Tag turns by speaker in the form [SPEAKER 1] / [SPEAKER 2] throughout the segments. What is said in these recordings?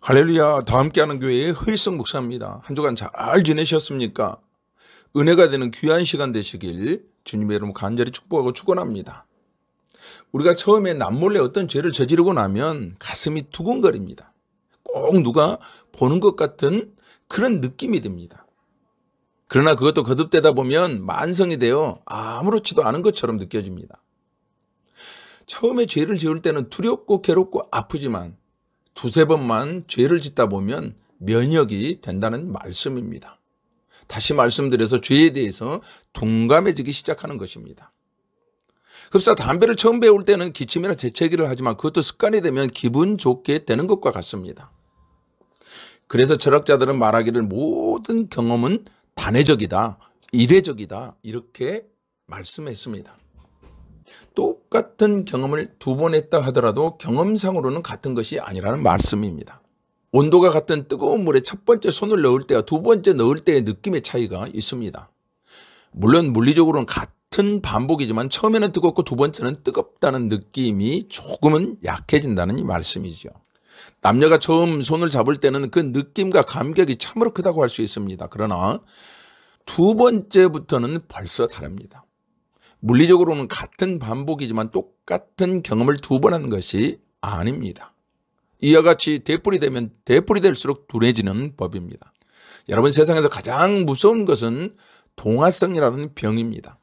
[SPEAKER 1] 할렐루야. 다 함께하는 교회의 허일성 목사입니다. 한 주간 잘 지내셨습니까? 은혜가 되는 귀한 시간 되시길 주님의 이름으로 간절히 축복하고 축원합니다. 우리가 처음에 남몰래 어떤 죄를 저지르고 나면 가슴이 두근거립니다. 꼭 누가 보는 것 같은 그런 느낌이 듭니다. 그러나 그것도 거듭되다 보면 만성이 되어 아무렇지도 않은 것처럼 느껴집니다. 처음에 죄를 지을 때는 두렵고 괴롭고 아프지만 두세 번만 죄를 짓다 보면 면역이 된다는 말씀입니다. 다시 말씀드려서 죄에 대해서 둔감해지기 시작하는 것입니다. 흡사 담배를 처음 배울 때는 기침이나 재채기를 하지만 그것도 습관이 되면 기분 좋게 되는 것과 같습니다. 그래서 철학자들은 말하기를 모든 경험은 단회적이다, 이례적이다 이렇게 말씀했습니다. 똑같은 경험을 두 번 했다 하더라도 경험상으로는 같은 것이 아니라는 말씀입니다. 온도가 같은 뜨거운 물에 첫 번째 손을 넣을 때와 두 번째 넣을 때의 느낌의 차이가 있습니다. 물론 물리적으로는 같은 반복이지만 처음에는 뜨겁고 두 번째는 뜨겁다는 느낌이 조금은 약해진다는 이 말씀이죠. 남녀가 처음 손을 잡을 때는 그 느낌과 감격이 참으로 크다고 할 수 있습니다. 그러나 두 번째부터는 벌써 다릅니다. 물리적으로는 같은 반복이지만 똑같은 경험을 두 번 하는 것이 아닙니다. 이와 같이 되풀이 되면 되풀이 될수록 둔해지는 법입니다. 여러분, 세상에서 가장 무서운 것은 동화성이라는 병입니다.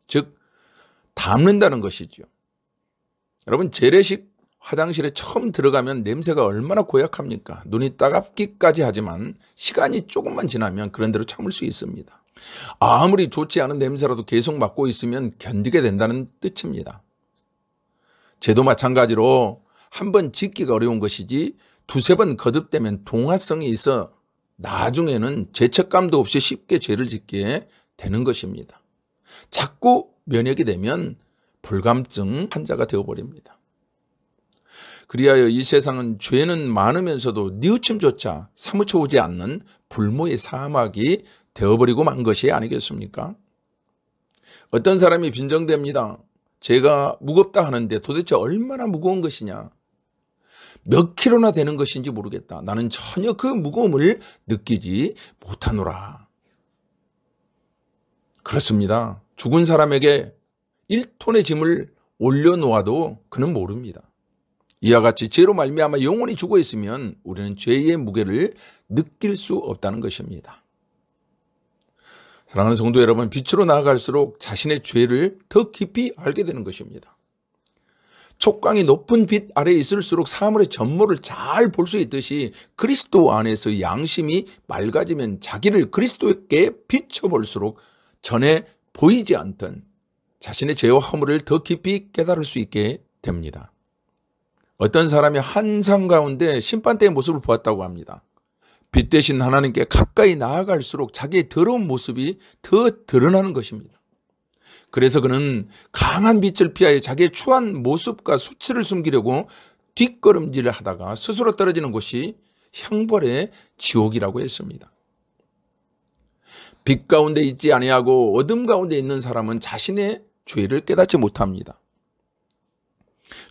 [SPEAKER 1] 즉 담는다는 것이죠. 여러분, 재래식 화장실에 처음 들어가면 냄새가 얼마나 고약합니까? 눈이 따갑기까지 하지만 시간이 조금만 지나면 그런 대로 참을 수 있습니다. 아무리 좋지 않은 냄새라도 계속 맡고 있으면 견디게 된다는 뜻입니다. 죄도 마찬가지로 한 번 짓기가 어려운 것이지 두세 번 거듭되면 동화성이 있어 나중에는 죄책감도 없이 쉽게 죄를 짓게 되는 것입니다. 자꾸 면역이 되면 불감증 환자가 되어버립니다. 그리하여 이 세상은 죄는 많으면서도 뉘우침조차 사무쳐 오지 않는 불모의 사막이 되어버리고 만 것이 아니겠습니까? 어떤 사람이 빈정댑니다. 죄가 무겁다 하는데 도대체 얼마나 무거운 것이냐? 몇 킬로나 되는 것인지 모르겠다. 나는 전혀 그 무거움을 느끼지 못하노라. 그렇습니다. 죽은 사람에게 1톤의 짐을 올려놓아도 그는 모릅니다. 이와 같이 죄로 말미암아 영원히 죽어 있으면 우리는 죄의 무게를 느낄 수 없다는 것입니다. 사랑하는 성도 여러분, 빛으로 나아갈수록 자신의 죄를 더 깊이 알게 되는 것입니다. 촉광이 높은 빛 아래에 있을수록 사물의 전모를 잘 볼 수 있듯이 그리스도 안에서 양심이 맑아지면 자기를 그리스도께 비춰볼수록 전에 보이지 않던 자신의 죄와 허물을 더 깊이 깨달을 수 있게 됩니다. 어떤 사람이 한상 가운데 심판대의 모습을 보았다고 합니다. 빛 대신 하나님께 가까이 나아갈수록 자기의 더러운 모습이 더 드러나는 것입니다. 그래서 그는 강한 빛을 피하여 자기의 추한 모습과 수치를 숨기려고 뒷걸음질을 하다가 스스로 떨어지는 곳이 형벌의 지옥이라고 했습니다. 빛 가운데 있지 아니하고 어둠 가운데 있는 사람은 자신의 죄를 깨닫지 못합니다.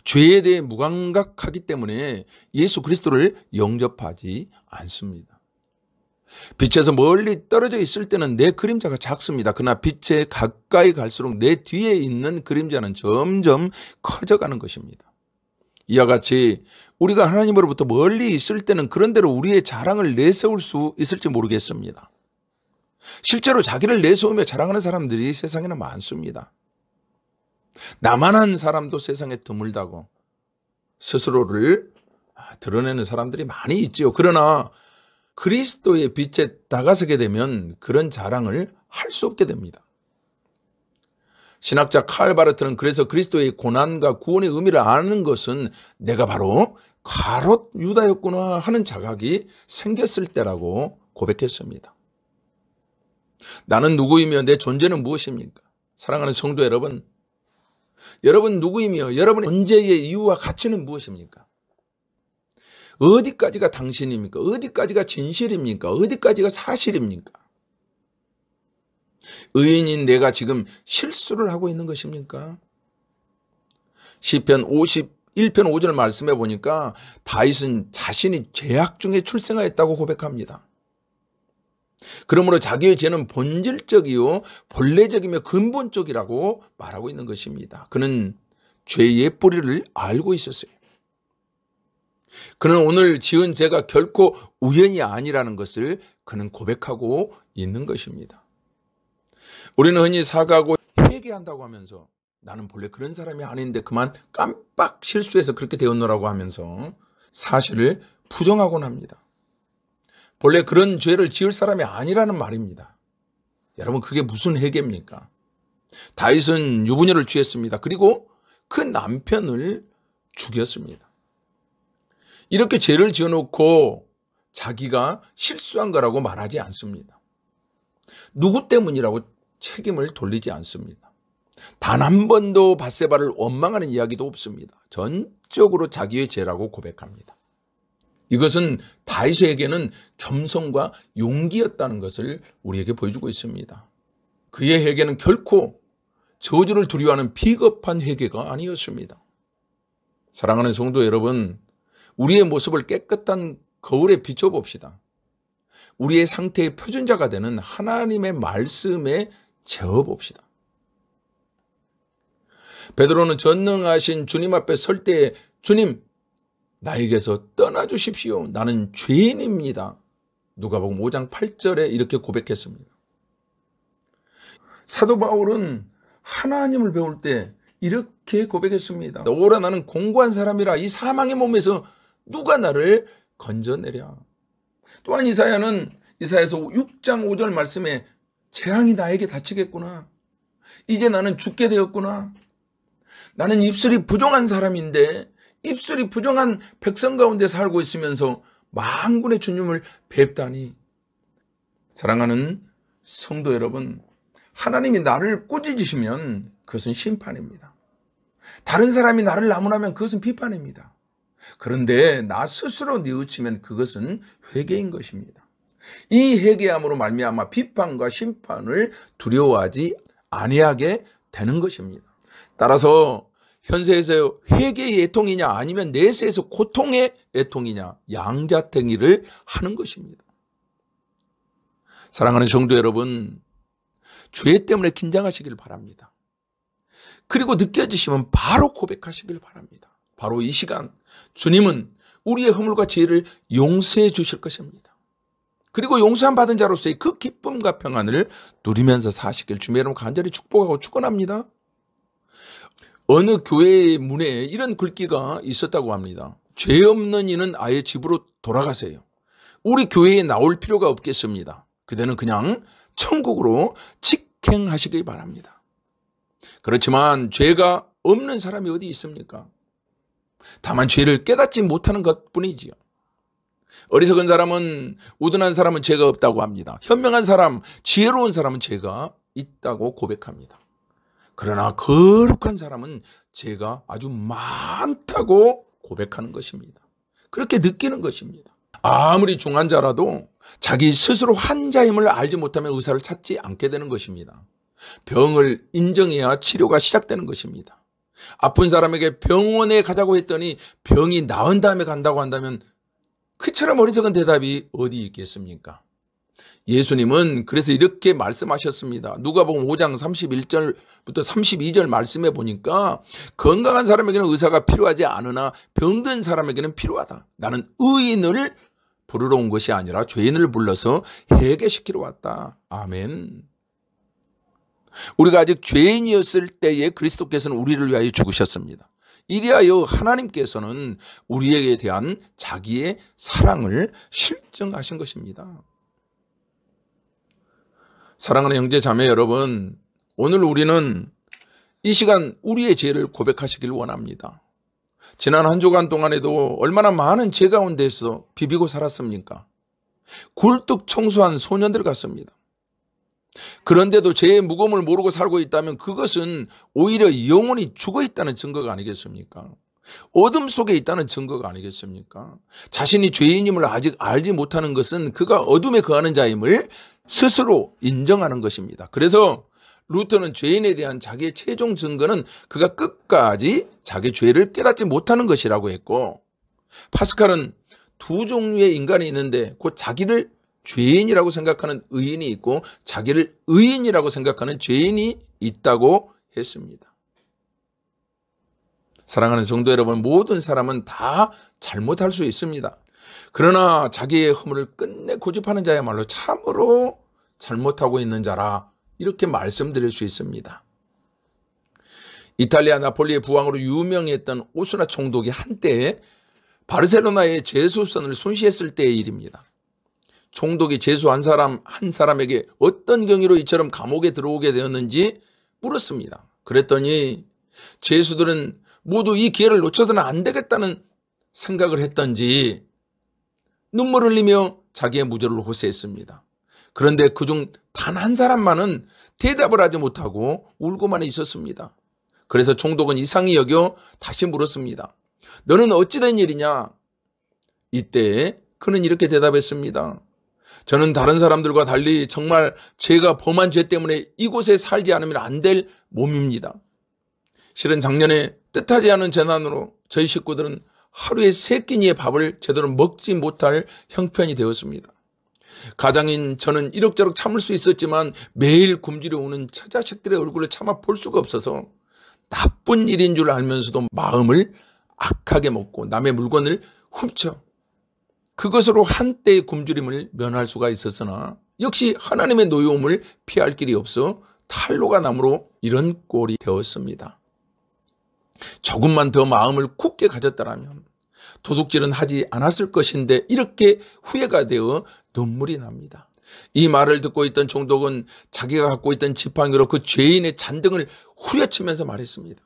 [SPEAKER 1] 죄에 대해 무감각하기 때문에 예수 그리스도를 영접하지 않습니다. 빛에서 멀리 떨어져 있을 때는 내 그림자가 작습니다. 그러나 빛에 가까이 갈수록 내 뒤에 있는 그림자는 점점 커져가는 것입니다. 이와 같이 우리가 하나님으로부터 멀리 있을 때는 그런대로 우리의 자랑을 내세울 수 있을지 모르겠습니다. 실제로 자기를 내세우며 자랑하는 사람들이 세상에는 많습니다. 나만한 사람도 세상에 드물다고 스스로를 드러내는 사람들이 많이 있지요. 그러나 그리스도의 빛에 다가서게 되면 그런 자랑을 할 수 없게 됩니다. 신학자 칼 바르트는 그래서 그리스도의 고난과 구원의 의미를 아는 것은 내가 바로 가롯 유다였구나 하는 자각이 생겼을 때라고 고백했습니다. 나는 누구이며 내 존재는 무엇입니까? 사랑하는 성도 여러분, 여러분 누구이며 여러분의 존재의 이유와 가치는 무엇입니까? 어디까지가 당신입니까? 어디까지가 진실입니까? 어디까지가 사실입니까? 의인인 내가 지금 실수를 하고 있는 것입니까? 시편 1편 5절 말씀해 보니까 다윗은 자신이 죄악 중에 출생하였다고 고백합니다. 그러므로 자기의 죄는 본질적이요 본래적이며 근본적이라고 말하고 있는 것입니다. 그는 죄의 뿌리를 알고 있었어요. 그는 오늘 지은 죄가 결코 우연이 아니라는 것을 그는 고백하고 있는 것입니다. 우리는 흔히 사과하고 회개한다고 하면서 나는 본래 그런 사람이 아닌데 그만 깜빡 실수해서 그렇게 되었노라고 하면서 사실을 부정하곤 합니다. 본래 그런 죄를 지을 사람이 아니라는 말입니다. 여러분, 그게 무슨 회개입니까? 다윗은 유부녀를 취했습니다. 그리고 그 남편을 죽였습니다. 이렇게 죄를 지어놓고 자기가 실수한 거라고 말하지 않습니다. 누구 때문이라고 책임을 돌리지 않습니다. 단 한 번도 밧세바를 원망하는 이야기도 없습니다. 전적으로 자기의 죄라고 고백합니다. 이것은 다윗에게는 겸손과 용기였다는 것을 우리에게 보여주고 있습니다. 그의 회개는 결코 저주를 두려워하는 비겁한 회개가 아니었습니다. 사랑하는 성도 여러분, 우리의 모습을 깨끗한 거울에 비춰봅시다. 우리의 상태의 표준자가 되는 하나님의 말씀에 재어봅시다. 베드로는 전능하신 주님 앞에 설 때에 주님, 나에게서 떠나주십시오. 나는 죄인입니다. 누가복음 5장 8절에 이렇게 고백했습니다. 사도 바울은 하나님을 배울 때 이렇게 고백했습니다. 오라 나는 공고한 사람이라 이 사망의 몸에서 누가 나를 건져내랴. 또한 이사야는 이사야서 6장 5절 말씀에 재앙이 나에게 닥치겠구나. 이제 나는 죽게 되었구나. 나는 입술이 부정한 사람인데 입술이 부정한 백성 가운데 살고 있으면서 만군의 주님을 뵙다니. 사랑하는 성도 여러분, 하나님이 나를 꾸짖으시면 그것은 심판입니다. 다른 사람이 나를 나무라면 그것은 비판입니다. 그런데 나 스스로 뉘우치면 그것은 회개인 것입니다. 이 회개함으로 말미암아 비판과 심판을 두려워하지 아니하게 되는 것입니다. 따라서 현세에서 회개의 애통이냐 아니면 내세에서 고통의 애통이냐 양자택일을 하는 것입니다. 사랑하는 성도 여러분, 죄 때문에 긴장하시길 바랍니다. 그리고 느껴지시면 바로 고백하시길 바랍니다. 바로 이 시간 주님은 우리의 허물과 죄를 용서해 주실 것입니다. 그리고 용서함 받은 자로서의 그 기쁨과 평안을 누리면서 사시길 주님 여러분 간절히 축복하고 축원합니다. 어느 교회의 문에 이런 글귀가 있었다고 합니다. 죄 없는 이는 아예 집으로 돌아가세요. 우리 교회에 나올 필요가 없겠습니다. 그대는 그냥 천국으로 직행하시기 바랍니다. 그렇지만 죄가 없는 사람이 어디 있습니까? 다만 죄를 깨닫지 못하는 것뿐이지요. 어리석은 사람은, 우둔한 사람은 죄가 없다고 합니다. 현명한 사람, 지혜로운 사람은 죄가 있다고 고백합니다. 그러나 거룩한 사람은 죄가 아주 많다고 고백하는 것입니다. 그렇게 느끼는 것입니다. 아무리 중한 자라도 자기 스스로 환자임을 알지 못하면 의사를 찾지 않게 되는 것입니다. 병을 인정해야 치료가 시작되는 것입니다. 아픈 사람에게 병원에 가자고 했더니 병이 나은 다음에 간다고 한다면 그처럼 어리석은 대답이 어디 있겠습니까? 예수님은 그래서 이렇게 말씀하셨습니다. 누가복음 5장 31절부터 32절 말씀해 보니까 건강한 사람에게는 의사가 필요하지 않으나 병든 사람에게는 필요하다. 나는 의인을 부르러 온 것이 아니라 죄인을 불러서 회개시키러 왔다. 아멘. 우리가 아직 죄인이었을 때에 그리스도께서는 우리를 위하여 죽으셨습니다. 이리하여 하나님께서는 우리에게 대한 자기의 사랑을 실증하신 것입니다. 사랑하는 형제 자매 여러분, 오늘 우리는 이 시간 우리의 죄를 고백하시길 원합니다. 지난 한 주간 동안에도 얼마나 많은 죄 가운데서 비비고 살았습니까? 굴뚝 청소한 소년들 같습니다. 그런데도 죄의 무거움을 모르고 살고 있다면 그것은 오히려 영혼이 죽어 있다는 증거가 아니겠습니까? 어둠 속에 있다는 증거가 아니겠습니까? 자신이 죄인임을 아직 알지 못하는 것은 그가 어둠에 거하는 자임을 스스로 인정하는 것입니다. 그래서 루터는 죄인에 대한 자기의 최종 증거는 그가 끝까지 자기 죄를 깨닫지 못하는 것이라고 했고, 파스칼은 두 종류의 인간이 있는데 곧 자기를 죄인이라고 생각하는 의인이 있고 자기를 의인이라고 생각하는 죄인이 있다고 했습니다. 사랑하는 성도 여러분, 모든 사람은 다 잘못할 수 있습니다. 그러나 자기의 허물을 끝내 고집하는 자야말로 참으로 잘못하고 있는 자라, 이렇게 말씀드릴 수 있습니다. 이탈리아 나폴리의 부왕으로 유명했던 오스나 총독이 한때 바르셀로나의 제수선을 손시했을 때의 일입니다. 총독이 제수 한 사람에게 어떤 경위로 이처럼 감옥에 들어오게 되었는지 물었습니다. 그랬더니 제수들은 모두 이 기회를 놓쳐서는 안 되겠다는 생각을 했던지 눈물 흘리며 자기의 무죄를 호소했습니다. 그런데 그중 단 한 사람만은 대답을 하지 못하고 울고만 있었습니다. 그래서 총독은 이상히 여겨 다시 물었습니다. 너는 어찌된 일이냐? 이때 그는 이렇게 대답했습니다. 저는 다른 사람들과 달리 정말 제가 범한 죄 때문에 이곳에 살지 않으면 안 될 몸입니다. 실은 작년에 뜻하지 않은 재난으로 저희 식구들은 하루에 3끼니의 밥을 제대로 먹지 못할 형편이 되었습니다. 가장인 저는 이럭저럭 참을 수 있었지만 매일 굶주려 오는 처자식들의 얼굴을 차마 볼 수가 없어서 나쁜 일인 줄 알면서도 마음을 악하게 먹고 남의 물건을 훔쳐 그것으로 한때의 굶주림을 면할 수가 있었으나 역시 하나님의 노여움을 피할 길이 없어 탈로가 남으로 이런 꼴이 되었습니다. 조금만 더 마음을 굳게 가졌다면 도둑질은 하지 않았을 것인데 이렇게 후회가 되어 눈물이 납니다. 이 말을 듣고 있던 총독은 자기가 갖고 있던 지팡이로 그 죄인의 잔등을 후려치면서 말했습니다.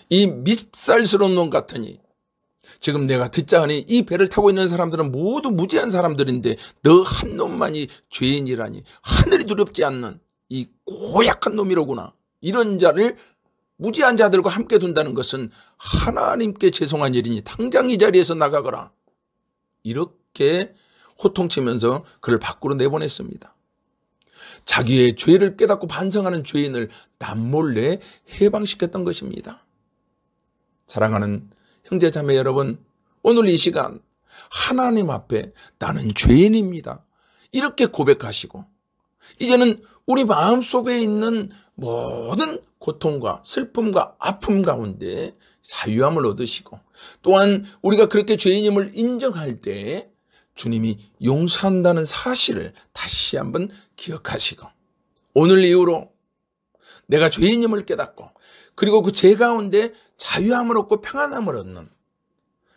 [SPEAKER 1] 이 밉살스러운 놈 같으니 지금 내가 듣자 하니 이 배를 타고 있는 사람들은 모두 무지한 사람들인데 너 한 놈만이 죄인이라니 하늘이 두렵지 않는 이 고약한 놈이로구나. 이런 자를 무지한 자들과 함께 둔다는 것은 하나님께 죄송한 일이니 당장 이 자리에서 나가거라. 이렇게 호통치면서 그를 밖으로 내보냈습니다. 자기의 죄를 깨닫고 반성하는 죄인을 남몰래 해방시켰던 것입니다. 사랑하는 형제 자매 여러분, 오늘 이 시간 하나님 앞에 나는 죄인입니다. 이렇게 고백하시고 이제는 우리 마음속에 있는 모든 고통과 슬픔과 아픔 가운데 자유함을 얻으시고 또한 우리가 그렇게 죄인임을 인정할 때 주님이 용서한다는 사실을 다시 한번 기억하시고 오늘 이후로 내가 죄인임을 깨닫고 그리고 그 죄 가운데 자유함을 얻고 평안함을 얻는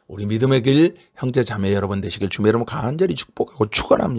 [SPEAKER 1] 우리 믿음의 길 형제 자매 여러분 되시길 주님 여러분 간절히 축복하고 축원합니다.